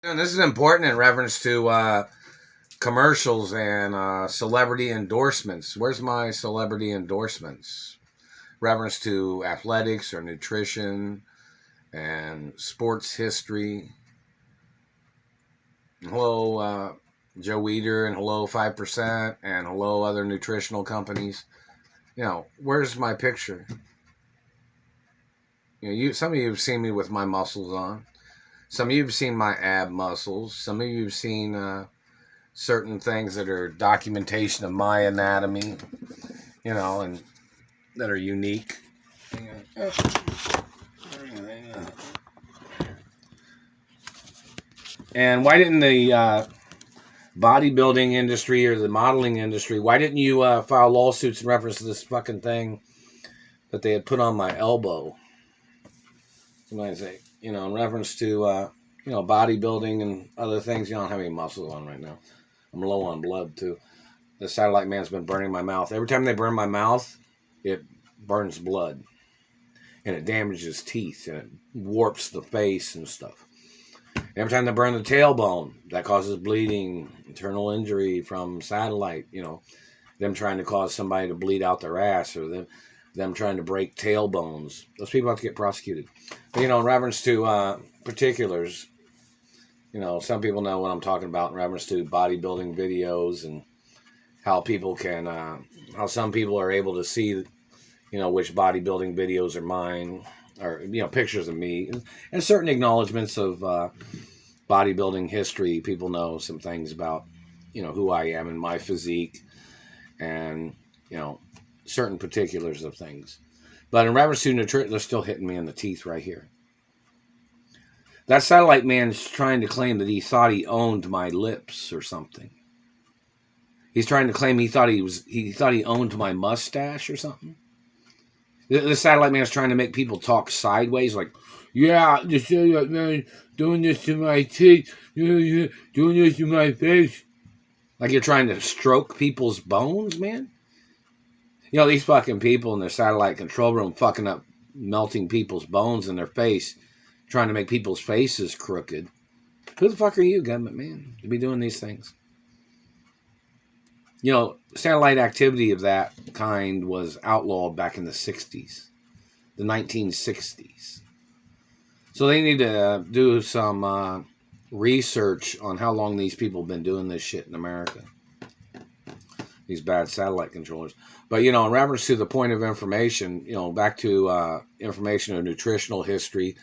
And this is important in reference to commercials and celebrity endorsements. Where's my celebrity endorsements? Reference to athletics or nutrition and sports history. Hello, Joe Weider, and hello, 5%, and hello, other nutritional companies. Where's my picture? Some of you have seen me with my muscles on. Some of you have seen my ab muscles. Some of you have seen certain things that are documentation of my anatomy, and that are unique. And why didn't the bodybuilding industry or the modeling industry, why didn't you file lawsuits in reference to this fucking thing that they had put on my elbow? Somebody say, in reference to, bodybuilding and other things. I don't have any muscles on right now. I'm low on blood, too. The satellite man's been burning my mouth. Every time they burn my mouth, it burns blood. And it damages teeth. And it warps the face and stuff. Every time they burn the tailbone, that causes bleeding, internal injury from satellite. Them trying to cause somebody to bleed out their ass, or them trying to break tailbones. Those people have to get prosecuted. But, in reference to particulars, some people know what I'm talking about in reference to bodybuilding videos and how people can, how some people are able to see, which bodybuilding videos are mine, or, pictures of me, and certain acknowledgments of bodybuilding history. People know some things about, who I am and my physique, and, certain particulars of things. But in reference to nutrition, they're still hitting me in the teeth right here. That satellite man's trying to claim that he thought he owned my lips or something. He's trying to claim he thought he owned my mustache or something. The satellite man's trying to make people talk sideways, like, yeah, the satellite man doing this to my teeth, doing this to my face. Like you're trying to stroke people's bones, man. These fucking people in their satellite control room fucking up, melting people's bones in their face, trying to make people's faces crooked. Who the fuck are you, government man, to be doing these things? Satellite activity of that kind was outlawed back in the 60s, the 1960s. So they need to do some research on how long these people have been doing this shit in America. These bad satellite controllers. But, in reference to the point of information, back to information of nutritional history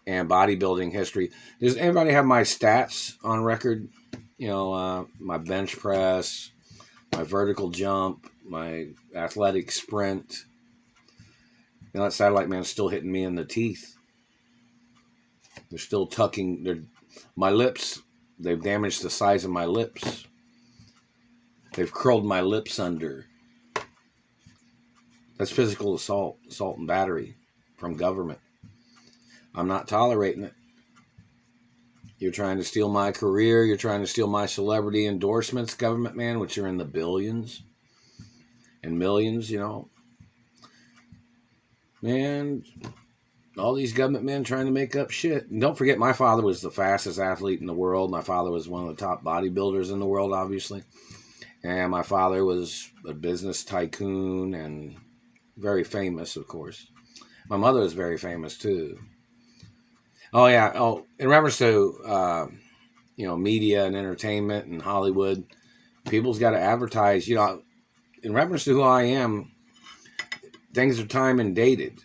and bodybuilding history. Does anybody have my stats on record? My bench press, my vertical jump, my athletic sprint. That satellite man's still hitting me in the teeth. They're still tucking my lips. They've damaged the size of my lips. They've curled my lips under. That's physical assault and battery from government. I'm not tolerating it. You're trying to steal my career. You're trying to steal my celebrity endorsements, government man, which are in the billions and millions, Man, all these government men trying to make up shit. And don't forget, my father was the fastest athlete in the world. My father was one of the top bodybuilders in the world, obviously. And my father was a business tycoon and very famous, of course. My mother was very famous, too. Oh, yeah. Oh, in reference to, media and entertainment and Hollywood, people's got to advertise. In reference to who I am, things are time and dated.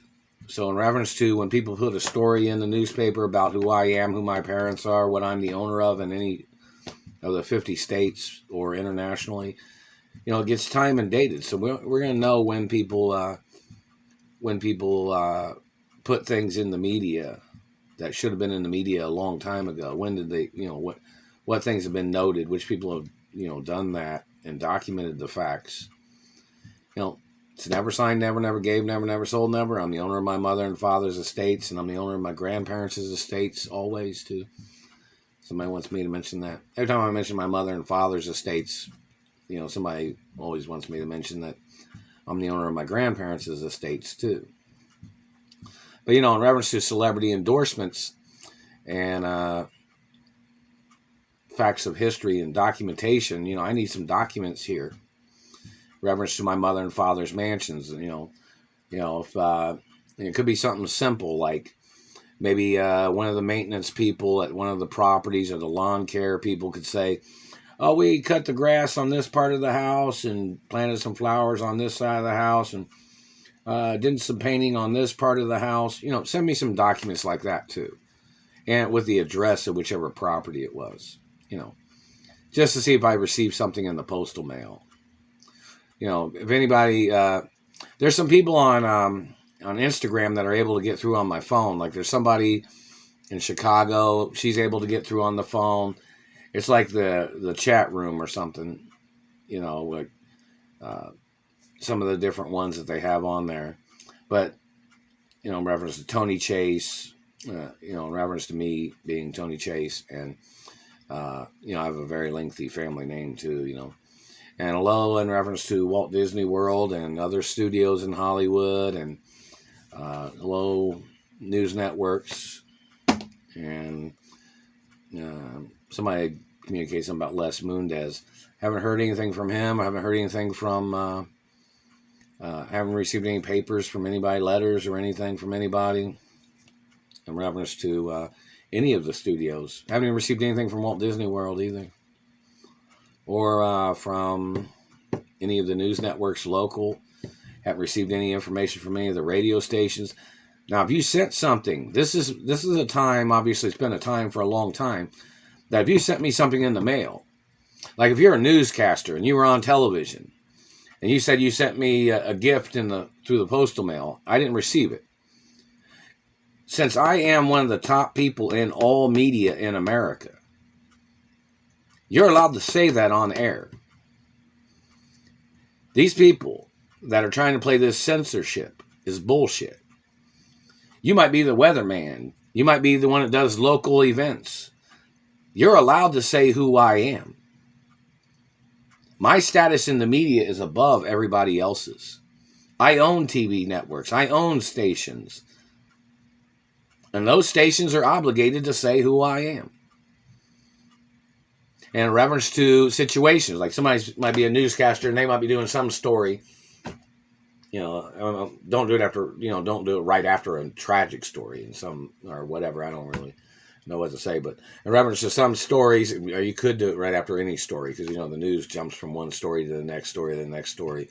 So in reference to when people put a story in the newspaper about who I am, who my parents are, what I'm the owner of in any of the 50 states or internationally, it gets time and dated. So we're going to know when people put things in the media that should have been in the media a long time ago. When did they, what things have been noted, which people have, done that and documented the facts. It's never signed, never gave, never sold, never. I'm the owner of my mother and father's estates, and I'm the owner of my grandparents' estates always, too. Somebody wants me to mention that. Every time I mention my mother and father's estates, somebody always wants me to mention that I'm the owner of my grandparents' estates, too. But, in reference to celebrity endorsements and facts of history and documentation. I need some documents here. Reference to my mother and father's mansions. If it could be something simple like maybe one of the maintenance people at one of the properties or the lawn care people could say, oh, we cut the grass on this part of the house and planted some flowers on this side of the house and did some painting on this part of the house. Send me some documents like that too. And with the address of whichever property it was, just to see if I received something in the postal mail. If anybody, there's some people on Instagram that are able to get through on my phone. Like there's somebody in Chicago, she's able to get through on the phone. It's like the chat room or something, like some of the different ones that they have on there. But, in reference to Tony Chase, in reference to me being Tony Chase. And, I have a very lengthy family name too, And hello in reference to Walt Disney World and other studios in Hollywood. And hello news networks. And somebody communicates something about Les Moonves. Haven't heard anything from him. I haven't heard anything from, haven't received any papers from anybody, letters or anything from anybody in reference to any of the studios. Haven't even received anything from Walt Disney World either. Or from any of the news networks local. Haven't received any information from any of the radio stations. Now, if you sent something, this is a time, obviously it's been a time for a long time, that if you sent me something in the mail, like if you're a newscaster and you were on television, and you said you sent me a gift through the postal mail, I didn't receive it. Since I am one of the top people in all media in America, you're allowed to say that on air. These people that are trying to play this censorship is bullshit. You might be the weatherman. You might be the one that does local events. You're allowed to say who I am. My status in the media is above everybody else's. I own TV networks. I own stations. And those stations are obligated to say who I am. And in reference to situations, like somebody might be a newscaster and they might be doing some story. Don't do it after, don't do it right after a tragic story or whatever. I don't really know what to say, but in reference to some stories, or you could do it right after any story because, the news jumps from one story to the next story,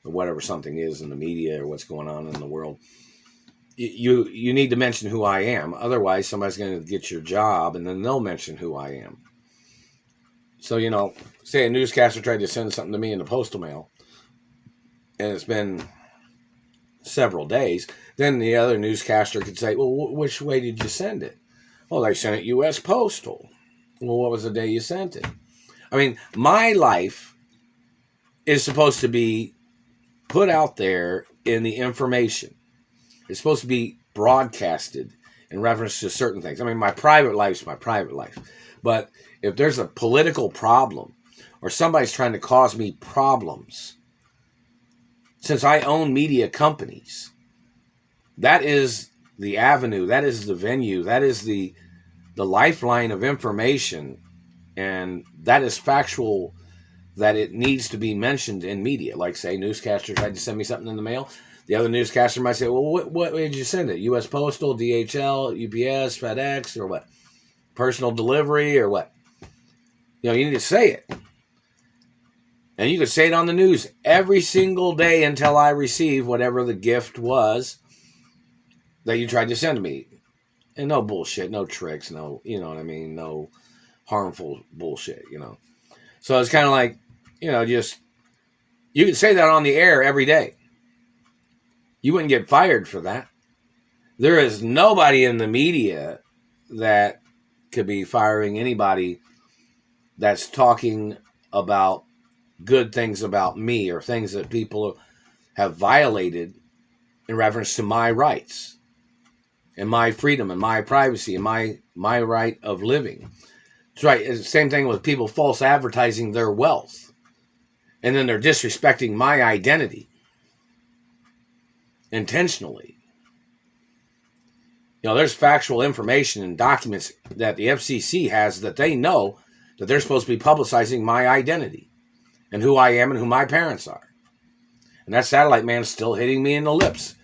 or whatever something is in the media or what's going on in the world. You need to mention who I am. Otherwise, somebody's going to get your job and then they'll mention who I am. So, say a newscaster tried to send something to me in the postal mail and it's been several days, then the other newscaster could say, well, which way did you send it? Well, they sent it U.S. Postal. Well, what was the day you sent it? I mean, my life is supposed to be put out there in the information. It's supposed to be broadcasted in reference to certain things. I mean, my private life's my private life. But if there's a political problem or somebody's trying to cause me problems, since I own media companies, that is the avenue, that is the venue, that is the lifeline of information, and that is factual that it needs to be mentioned in media. Like, say, newscaster tried to send me something in the mail. The other newscaster might say, well, what way did you send it? U.S. Postal, DHL, UPS, FedEx, or what? Personal delivery, or what? You need to say it. And you could say it on the news every single day until I receive whatever the gift was that you tried to send me. And no bullshit, no tricks, no, no harmful bullshit, So it's kind of like, just, you could say that on the air every day. You wouldn't get fired for that. There is nobody in the media that could be firing anybody that's talking about good things about me or things that people have violated in reference to my rights and my freedom and my privacy and my right of living. That's right. It's the same thing with people false advertising their wealth. And then they're disrespecting my identity intentionally. There's factual information and documents that the FCC has that they know that they're supposed to be publicizing my identity and who I am and who my parents are. And that satellite man's still hitting me in the lips.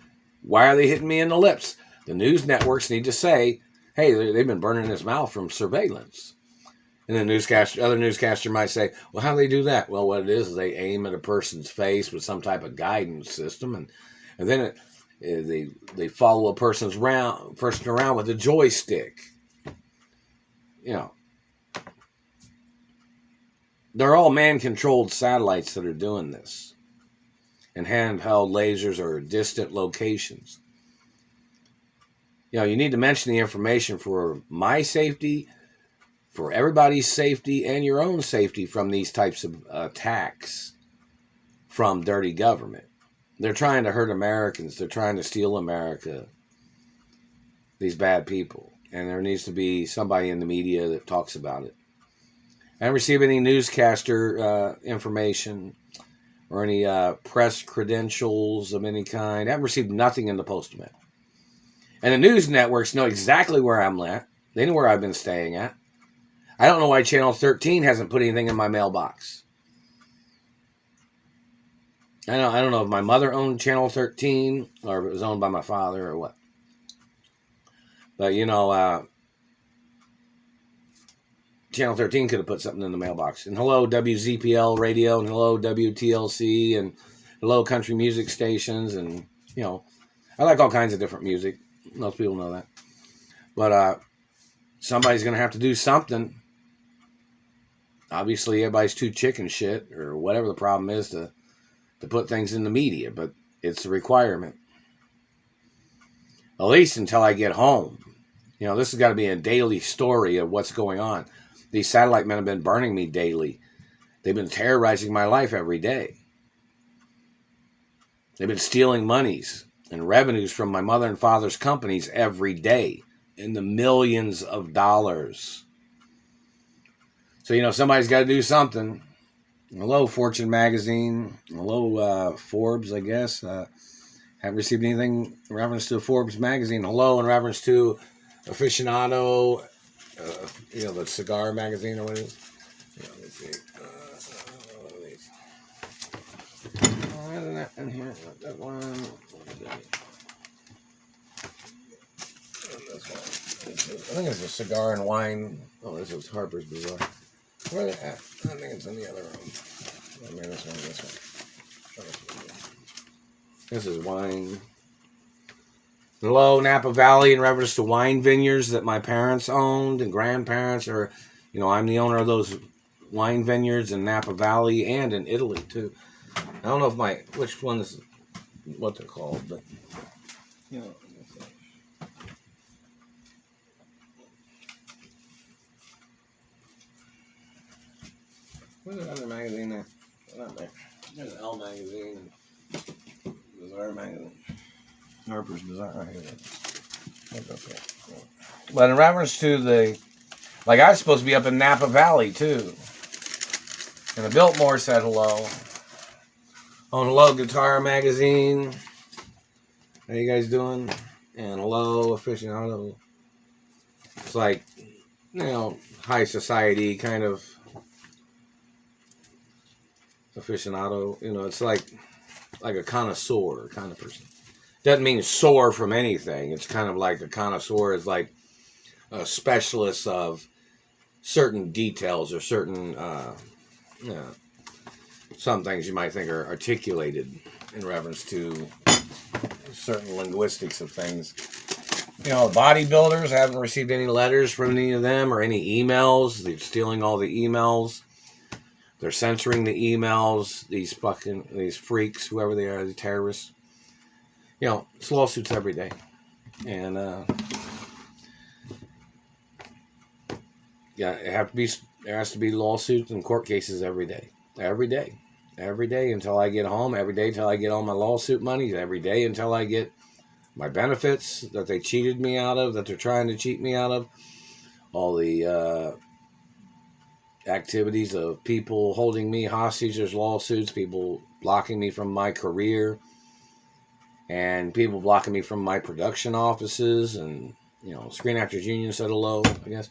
Why are they hitting me in the lips? The news networks need to say, hey, they've been burning his mouth from surveillance. And the other newscaster might say, well, how do they do that? Well, what it is they aim at a person's face with some type of guidance system, and then they follow a person around with a joystick. You know, they're all man-controlled satellites that are doing this, and handheld lasers or distant locations. You know, you need to mention the information for my safety, for everybody's safety, and your own safety from these types of attacks from dirty government. They're trying to hurt Americans. They're trying to steal America. These bad people. And there needs to be somebody in the media that talks about it. I haven't received any newscaster information or any press credentials of any kind. I haven't received nothing in the postal mail. And the news networks know exactly where I'm at. They know where I've been staying at. I don't know why Channel 13 hasn't put anything in my mailbox. I don't know if my mother owned Channel 13 or if it was owned by my father or what. But, you know, Channel 13 could have put something in the mailbox. And hello, WZPL radio, and hello, WTLC, and hello, country music stations. And, you know, I like all kinds of different music. Most people know that. But somebody's going to have to do something. Obviously, everybody's too chicken shit or whatever the problem is to put things in the media, but it's a requirement. At least until I get home. You know, this has got to be a daily story of what's going on. These satellite men have been burning me daily. They've been terrorizing my life every day. They've been stealing monies and revenues from my mother and father's companies every day in the millions of dollars. So, you know, somebody's got to do something. Hello, Fortune Magazine. Hello, Forbes, I guess. Haven't received anything in reference to Forbes Magazine. Hello, in reference to Aficionado, you know, the cigar magazine or what it is. Yeah, let's see. Isn't that in here? That one. I think it's a cigar and wine. Oh, this is Harper's Bazaar. Where are they at? I think it's in the other room. Oh, man, this one. This is wine. Hello, Napa Valley, in reference to wine vineyards that my parents owned and grandparents, or, you know, I'm the owner of those wine vineyards in Napa Valley and in Italy, too. I don't know if which one is what they're called, but, you know. Where's the other magazine there? Not there. There's an Elle magazine. Bazaar magazine. Harper's Bazaar right here. But in reference to like I was supposed to be up in Napa Valley too. And the Biltmore said hello. On Hello Guitar Magazine. How you guys doing? And hello Aficionado. It's like, you know, high society kind of aficionado, you know, it's like a connoisseur kind of person. Doesn't mean sore from anything. It's kind of like a connoisseur is like a specialist of certain details or certain, you know, some things you might think are articulated in reference to certain linguistics of things. You know, bodybuilders, I haven't received any letters from any of them or any emails. They're stealing all the emails. They're censoring the emails, these freaks, whoever they are, the terrorists. You know, it's lawsuits every day. And, yeah, there has to be lawsuits and court cases every day. Every day. Every day until I get home. Every day until I get all my lawsuit money. Every day until I get my benefits that they cheated me out of, that they're trying to cheat me out of. All the, activities of people holding me hostage. There's lawsuits, people blocking me from my career, and people blocking me from my production offices, and, you know, Screen Actors Union said hello, I guess.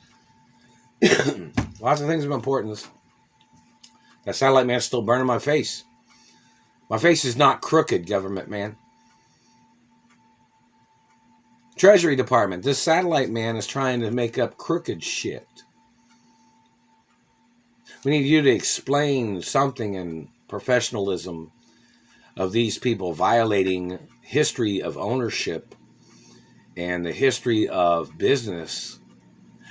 Lots of things of importance. That satellite man's still burning my face. My face is not crooked, government man. Treasury Department, this satellite man is trying to make up crooked shit. We need you to explain something in professionalism of these people violating history of ownership and the history of business.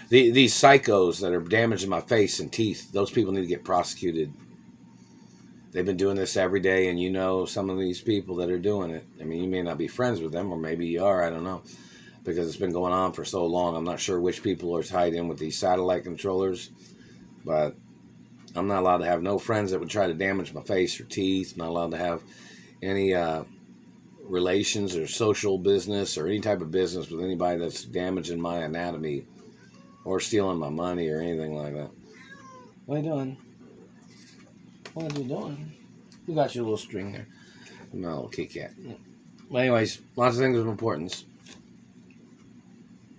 These psychos that are damaging my face and teeth, those people need to get prosecuted. They've been doing this every day, and you know some of these people that are doing it. I mean, you may not be friends with them, or maybe you are, I don't know, because it's been going on for so long. I'm not sure which people are tied in with these satellite controllers, but I'm not allowed to have no friends that would try to damage my face or teeth. I'm not allowed to have any relations or social business or any type of business with anybody that's damaging my anatomy or stealing my money or anything like that. What are you doing? What are you doing? You got your little string there. My little Kit Kat. Well, anyways, lots of things of importance.